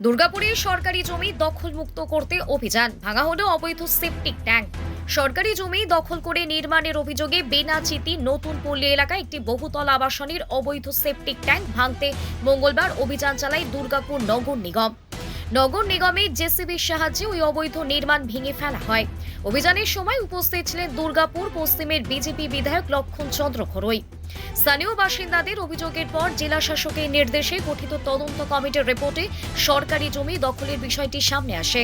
দুর্গাপুরে সরকারি জমি দখলমুক্ত করতে অভিযান, ভাঙা হলো অবৈধ সেপটিক ট্যাঙ্ক। সরকারি জমি দখল করে নির্মাণের অভিযোগে বেনাচিতি নতুন পল্লী এলাকায় একটি বহুতল আবাসনের অবৈধ সেপটিক ট্যাঙ্ক ভাঙতে মঙ্গলবার অভিযান চালায় দুর্গাপুর নগর নিগম। নগর নিগমের জেসিবির সাহায্যে ওই অবৈধ নির্মাণ ভেঙে ফেলা হয়। অভিযানের সময় উপস্থিত ছিলেন দুর্গাপুর পশ্চিমের বিজেপি বিধায়ক লক্ষণ চন্দ্র ঘরুই। স্থানীয় বাসিন্দাদের অভিযোগের পর জেলা শাসকের নির্দেশে গঠিত তদন্ত কমিটির রিপোর্টে সরকারি জমি দখলের বিষয়টি সামনে আসে।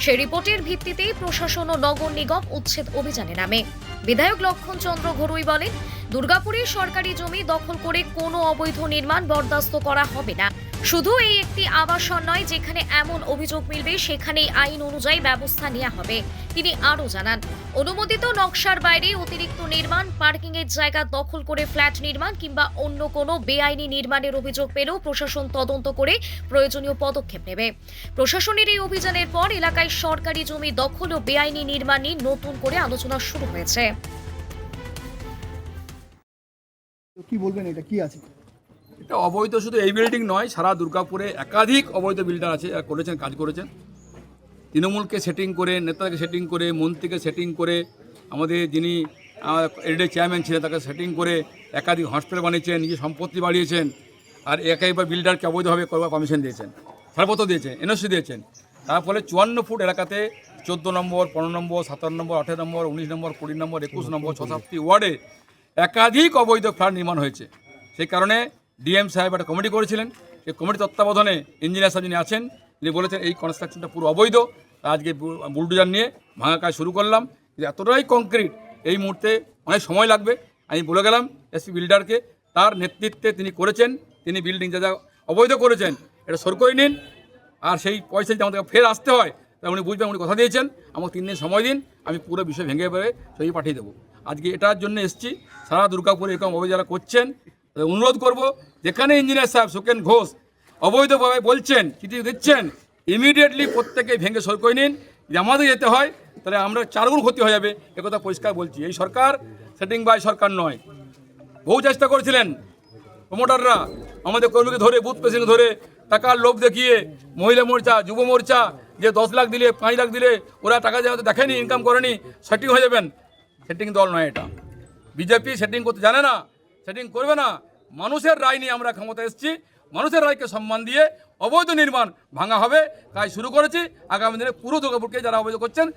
সেই রিপোর্টের ভিত্তিতেই প্রশাসন ও নগর নিগম উচ্ছেদ অভিযানে নামে। বিধায়ক লক্ষণ চন্দ্র ঘরুই বলেন, দুর্গাপুরে সরকারি জমি দখল করে কোনো অবৈধ নির্মাণ বরদাস্ত করা হবে না। শুধু এই একটি আবাসন নয়, যেখানে এমন অভিযোগ মিলবে সেখানেই আইন অনুযায়ী ব্যবস্থা নেওয়া হবে। তিনি আরও জানান, অনুমোদিত নকশার বাইরে অতিরিক্ত নির্মাণ, পার্কিং এর জায়গা দখল করে ফ্ল্যাট নির্মাণ কিংবা অন্য কোনো বেআইনি নির্মাণের অভিযোগ পেলেও প্রশাসন তদন্ত করে প্রয়োজনীয় পদক্ষেপ নেবে। প্রশাসনের এই অভিযানের পর এলাকায় সরকারি জমি দখল ও বেআইনি নির্মাণ নিয়ে নতুন করে আলোচনা শুরু হয়েছে। কি বলবেন, এটা কি আছে? এটা অবৈধ শুধু এই বিল্ডিং নয়, সারা দুর্গাপুরে একাধিক অবৈধ বিল্ডার আছে, করেছেন, কাজ করেছেন। তৃণমূলকে সেটিং করে, নেতাকে সেটিং করে, মন্ত্রীকে সেটিং করে, আমাদের যিনি এডে চেয়ারম্যান ছিলেন তাকে সেটিং করে একাধিক হসপিটাল বানিয়েছেন, নিজের সম্পত্তি বাড়িয়েছেন। আর একাধিকবার বিল্ডারকে অবৈধভাবে করবার পারমিশন দিয়েছেন, ছাড়পত্র দিয়েছেন, এনওসি দিয়েছেন। তার ফলে 54 ফুট এলাকাতে 14 নম্বর, 15 নম্বর, 17 নম্বর, 18 নম্বর, 19 নম্বর, 20 নম্বর, 21 নম্বর, 6-7টি ওয়ার্ডে একাধিক অবৈধ ফ্ল্যাট নির্মাণ হয়েছে। সেই কারণে ডিএম সাহেব একটা কমিটি করেছিলেন। এই কমিটি তত্ত্বাবধানে ইঞ্জিনিয়ার সাহেব যিনি আছেন, তিনি বলেছেন এই কনস্ট্রাকশনটা পুরো অবৈধ। আজকে বুলডোজার নিয়ে ভাঙা কাজ শুরু করলাম। কিন্তু এতটাই কংক্রিট, এই মুহূর্তে অনেক সময় লাগবে। আমি বলে গেলাম এসপি বিল্ডারকে, তার নেতৃত্বে তিনি করেছেন। তিনি বিল্ডিং যা যা অবৈধ করেছেন এটা সর করে নিন, আর সেই পয়সা যদি আমাদের ফের আসতে হয় তাহলে উনি বুঝবেন, উনি কথা দিয়েছেন আমাকে 3 দিন সময় দিন, আমি পুরো বিষয় ভেঙে পড়ে সই পাঠিয়ে দেবো। আজকে এটার জন্য এসেছি। সারা দুর্গাপুরে এরকম অবৈধ যারা করছেন অনুরোধ করব, যেখানে ইঞ্জিনিয়ার সাহেব সুকেন ঘোষ অবৈধভাবে বলছেন, চিঠি দিচ্ছেন, ইমিডিয়েটলি প্রত্যেকে ভেঙে সই করে নিন। যে আমাদের যেতে হয় তাহলে আমরা 4 গুণ ক্ষতি হয়ে যাবে, একথা পরিষ্কার বলছি। এই সরকার সেটিং বাই সরকার নয়। বহু চেষ্টা করেছিলেন প্রমোটাররা আমাদের কর্মীকে ধরে, বুথ প্রেসিডেন্ট ধরে টাকার লোভ দেখিয়ে, মহিলা মোর্চা, যুব মোর্চা, যে 10 লাখ দিলে, 5 লাখ দিলে ওরা টাকা যেহেতু দেখেনি, ইনকাম করেনি, সেটিং হয়ে যাবেন। সেটিং দল নয় এটা। বিজেপি সেটিং করতে জানে না, সেটিং করবে না। মানুষের রায় নিয়ে আমরা ক্ষমতা এসেছি, মানুষের রায়কে সম্মান দিয়ে অবৈধ নির্মাণ ভাঙা হবে। কাজ শুরু করেছি। আগামী দিনে পুরো দুর্গাপুরকে যারা অবৈধ করছেন